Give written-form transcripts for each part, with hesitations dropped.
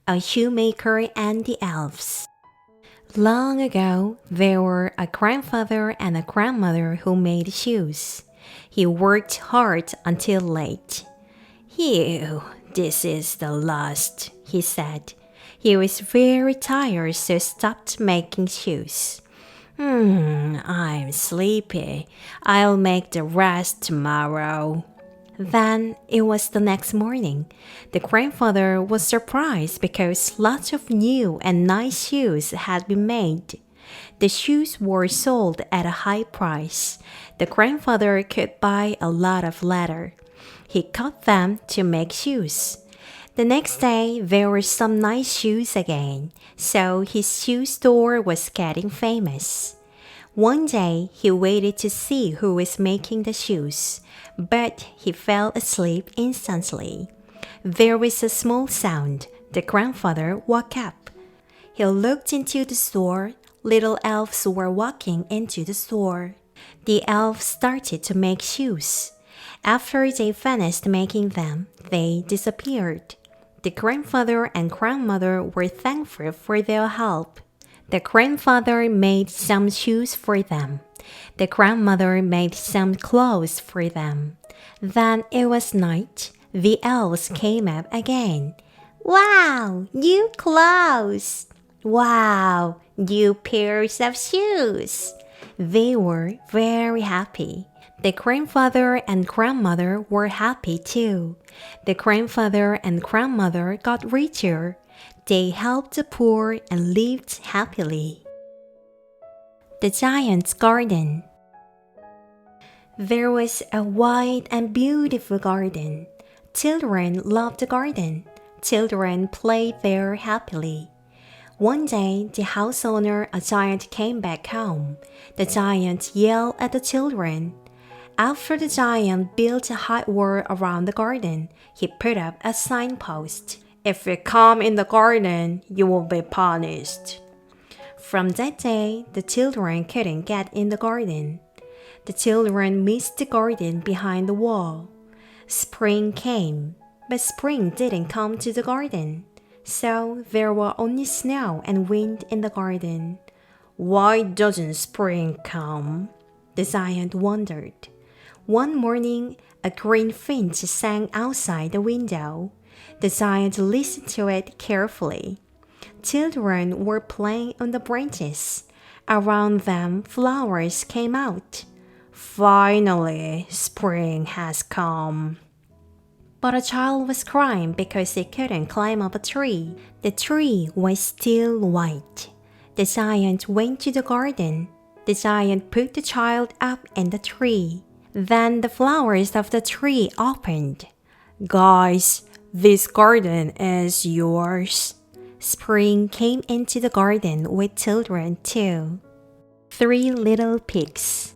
A Shoemaker and the Elves. Long ago, there were a grandfather and a grandmother who made shoes. He worked hard until late. "Phew, this is the last," he said. He was very tired, so stopped making shoes. I'm sleepy. I'll make the rest tomorrow." Then it was the next morning. The grandfather was surprised because lots of new and nice shoes had been made. The shoes were sold at a high price. The grandfather could buy a lot of leather. He cut them to make shoes. The next day, there were some nice shoes again, so his shoe store was getting famous. One day, he waited to see who was making the shoes, but he fell asleep instantly. There was a small sound. The grandfather woke up. He looked into the store. Little elves were walking into the store. The elves started to make shoes. After they finished making them, they disappeared. The grandfather and grandmother were thankful for their help. The grandfather made some shoes for them. The grandmother made some clothes for them. Then it was night. The elves came up again. "Wow, new clothes! Wow, new pairs of shoes!" They were very happy. The grandfather and grandmother were happy too. The grandfather and grandmother got richer. They helped the poor and lived happily. The Giant's Garden. There was a wide and beautiful garden. Children loved the garden. Children played there happily. One day, the house owner, a giant, came back home. The giant yelled at the children. After the giant built a high wall around the garden, he put up a signpost. "If you come in the garden, you will be punished." From that day, the children couldn't get in the garden. The children missed the garden behind the wall. Spring came, but spring didn't come to the garden. So there were only snow and wind in the garden. "Why doesn't spring come?" the giant wondered. One morning, a green finch sang outside the window. The giant listened to it carefully. Children were playing on the branches. Around them, flowers came out. "Finally, spring has come." But a child was crying because he couldn't climb up a tree. The tree was still white. The giant went to the garden. The giant put the child up in the tree. Then the flowers of the tree opened. "Guys, this garden is yours." Spring came into the garden with children too. 3 little pigs.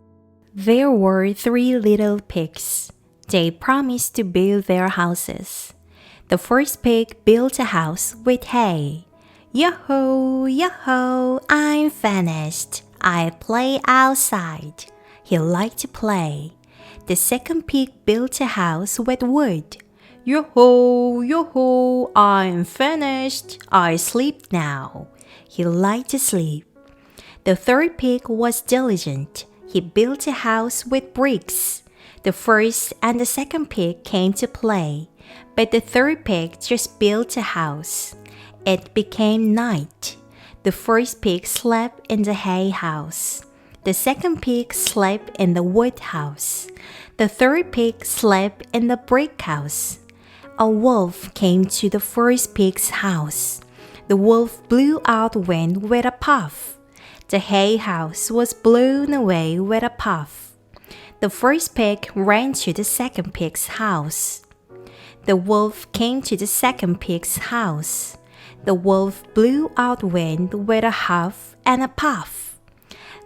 There were 3 little pigs. They promised to build their houses. The first pig built a house with hay. "Yoo-hoo, yoo-hoo, I'm finished. I play outside." He liked to play. The second pig built a house with wood. "Yoo-hoo, yoo-hoo, I'm finished. I sleep now." He liked to sleep. The third pig was diligent. He built a house with bricks. The first and the second pig came to play, but the third pig just built a house. It became night. The first pig slept in the hay house. The second pig slept in the wood house. The third pig slept in the brick house. A wolf came to the first pig's house. The wolf blew out wind with a puff. The hay house was blown away with a puff. The first pig ran to the second pig's house. The wolf came to the second pig's house. The wolf blew out wind with a huff and a puff.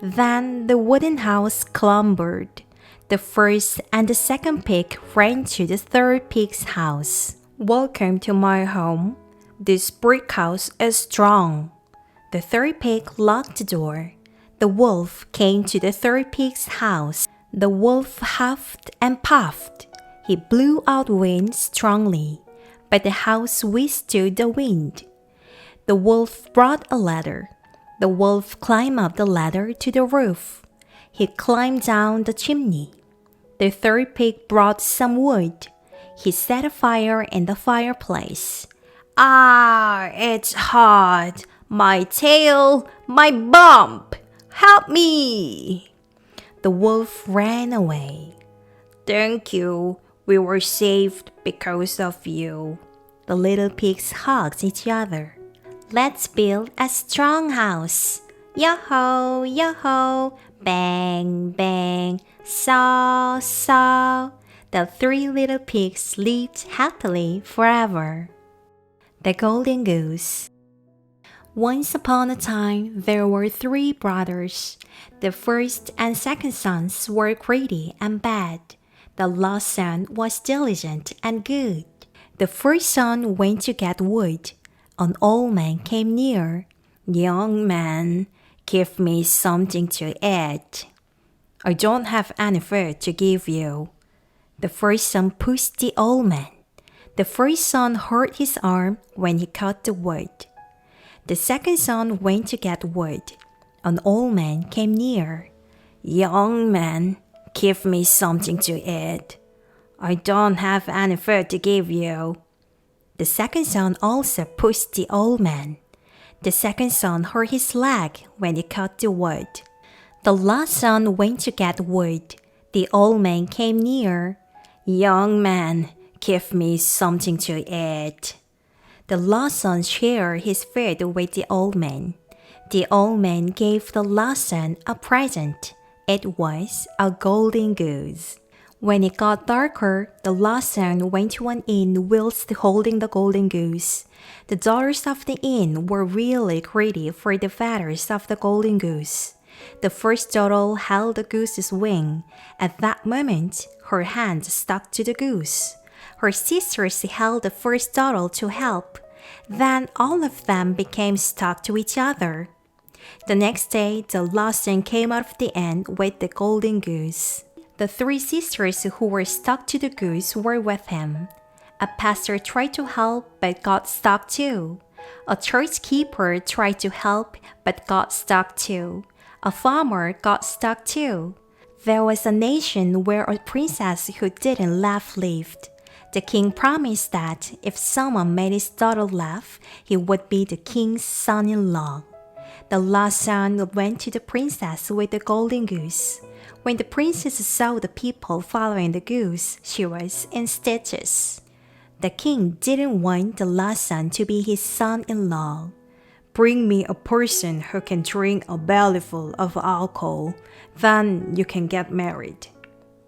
Then the wooden house clambered. The first and the second pig ran to the third pig's house. "Welcome to my home. This brick house is strong." The third pig locked the door. The wolf came to the third pig's house. The wolf huffed and puffed. He blew out wind strongly, but the house withstood the wind. The wolf brought a ladder. The wolf climbed up the ladder to the roof. He climbed down the chimney. The third pig brought some wood. He set a fire in the fireplace. Ah, it's hot. My tail, my bump. Help me. The wolf ran away. Thank you. We were saved because of you. The little pigs hugged each other. Let's build a strong house. Yo-ho, yo-ho, bang, bang, saw, saw. The three little pigs lived happily forever. The Golden Goose. Once upon a time, there were three brothers. The first and second sons were greedy and bad. The last son was diligent and good. The first son went to get wood. An old man came near. Young man, give me something to eat. I don't have any food to give you. The first son pushed the old man. The first son hurt his arm when he cut the wood. The second son went to get wood. An old man came near. Young man, give me something to eat. I don't have any food to give you. The second son also pushed the old man. The second son hurt his leg when he cut the wood. The last son went to get wood. The old man came near. Young man, give me something to eat. The last son shared his food with the old man. The old man gave the last son a present. It was a golden goose. When it got darker, the last son went to an inn whilst holding the golden goose. The daughters of the inn were really greedy for the feathers of the golden goose. The first daughter held the goose's wing. At that moment, her hand stuck to the goose. Her sisters held the first daughter to help. Then all of them became stuck to each other. The next day, the last son came out of the inn with the golden goose. The three sisters who were stuck to the goose were with him. A pastor tried to help but got stuck too. A church keeper tried to help but got stuck too. A farmer got stuck too. There was a nation where a princess who didn't laugh lived. The king promised that if someone made his daughter laugh, he would be the king's son-in-law. The last son went to the princess with the golden goose. When the princess saw the people following the goose, she was in stitches. The king didn't want the last son to be his son-in-law. Bring me a person who can drink a bellyful of alcohol, then you can get married.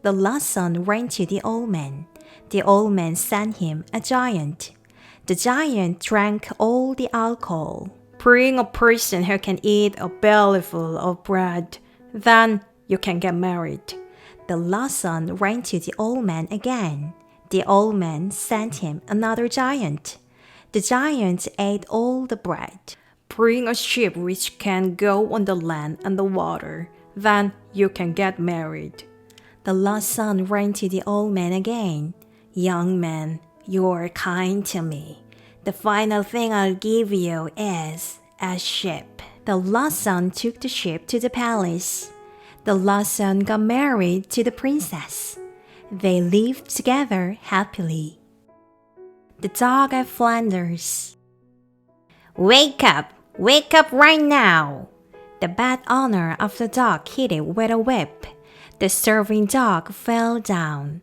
The last son ran to the old man. The old man sent him a giant. The giant drank all the alcohol. Bring a person who can eat a bellyful of bread, then you can get married. The last son ran to the old man again. The old man sent him another giant. The giant ate all the bread. Bring a ship which can go on the land and the water, then you can get married. The last son ran to the old man again. Young man, you are kind to me. The final thing I'll give you is a ship. The last son took the ship to the palace. The last son got married to the princess. They lived together happily. The Dog Flanders. Wake up right now! The bad owner of the dog hit it with a whip. The starving dog fell down.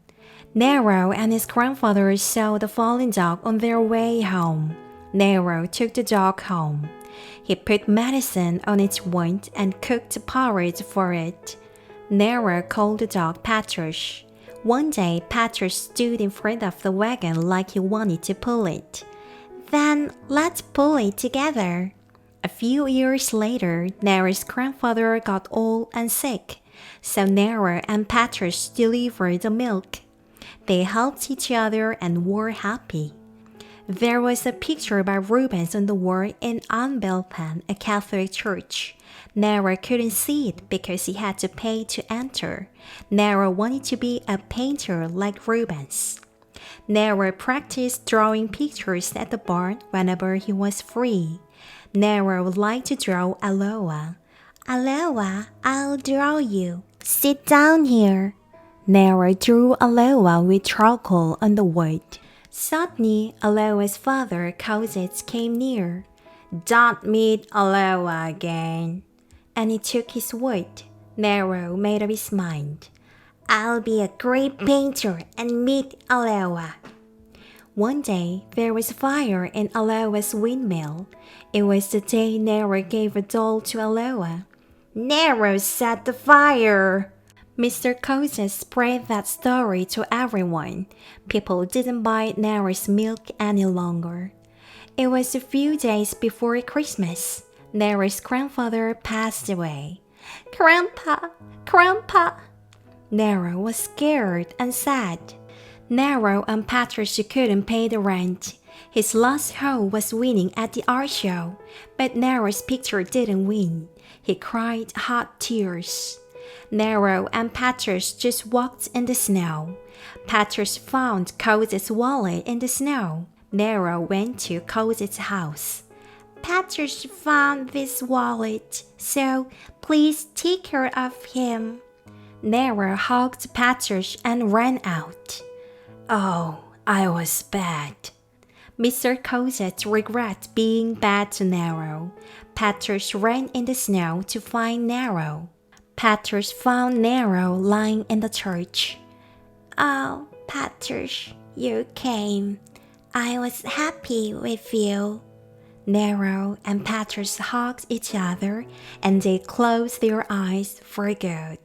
Nero and his grandfather saw the fallen dog on their way home. Nero took the dog home. He put medicine on its wound and cooked porridge for it. Nero called the dog Petrus. One day, Petrus stood in front of the wagon like he wanted to pull it. Then let's pull it together. A few years later, Nero's grandfather got old and sick, so Nero and Petrus delivered the milk. They helped each other and were happy. There was a picture by Rubens on the wall in Anbelpan, a Catholic church. Nero couldn't see it because he had to pay to enter. Nero wanted to be a painter like Rubens. Nero practiced drawing pictures at the barn whenever he was free. Nero would like to draw Aloha. Aloha, I'll draw you. Sit down here. Nero drew Aloha with charcoal on the wood. Suddenly, Aloha's father, Kauzits, came near. Don't meet Aloha again. And he took his wood. Nero made up his mind. I'll be a great painter and meet Aloha. One day, there was fire in Aloha's windmill. It was the day Nero gave a doll to Aloha. Nero set the fire! Mr. Kauzits spread that story to everyone. People didn't buy Nero's milk any longer. It was a few days before Christmas. Nero's grandfather passed away. Grandpa! Grandpa! Nero was scared and sad. Nero and Patricia couldn't pay the rent. His last hope was winning at the art show, but Nero's picture didn't win. He cried hot tears. Nero and Patricia just walked in the snow. Patricia found Kauzits' wallet in the snow. Nero went to Kauzits' house. Patricia found this wallet, so please take care of him. Nero hugged Patricia and ran out. Oh, I was bad. Mr. Kauzits regret being bad to Nero. Patricia ran in the snow to find Nero. Patricia found Nero lying in the church. Oh, Patricia, you came. I was happy with you. Nero and Patricia hugged each other and they closed their eyes for good.